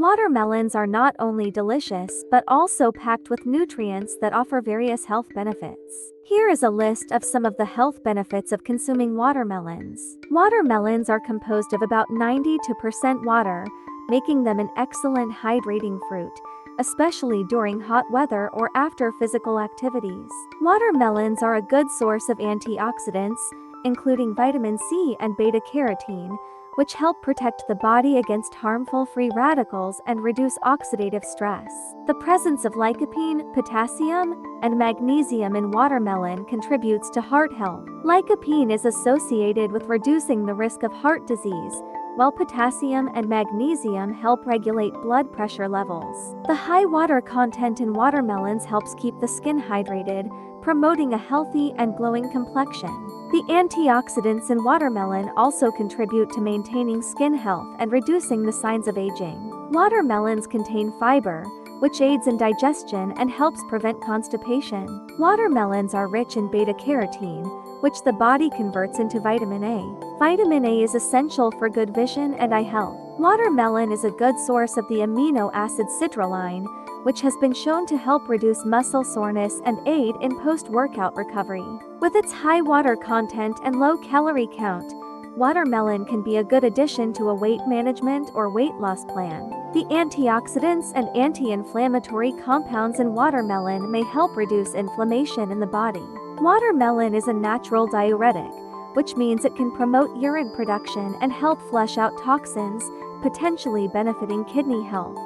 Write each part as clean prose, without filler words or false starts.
Watermelons are not only delicious but also packed with nutrients that offer various health benefits. Here is a list of some of the health benefits of consuming watermelons. Watermelons are composed of about 92% water, making them an excellent hydrating fruit, especially during hot weather or after physical activities. Watermelons are a good source of antioxidants, including vitamin C and beta-carotene, which help protect the body against harmful free radicals and reduce oxidative stress. The presence of lycopene, potassium, and magnesium in watermelon contributes to heart health. Lycopene is associated with reducing the risk of heart disease, while potassium and magnesium help regulate blood pressure levels. The high water content in watermelons helps keep the skin hydrated, promoting a healthy and glowing complexion. The antioxidants in watermelon also contribute to maintaining skin health and reducing the signs of aging. Watermelons contain fiber, which aids in digestion and helps prevent constipation. Watermelons are rich in beta-carotene, which the body converts into vitamin A. Vitamin A is essential for good vision and eye health. Watermelon is a good source of the amino acid citrulline, which has been shown to help reduce muscle soreness and aid in post-workout recovery. With its high water content and low calorie count, watermelon can be a good addition to a weight management or weight loss plan. The antioxidants and anti-inflammatory compounds in watermelon may help reduce inflammation in the body. Watermelon is a natural diuretic, which means it can promote urine production and help flush out toxins, potentially benefiting kidney health.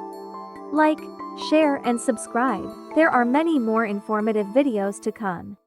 Like, share, and subscribe. There are many more informative videos to come.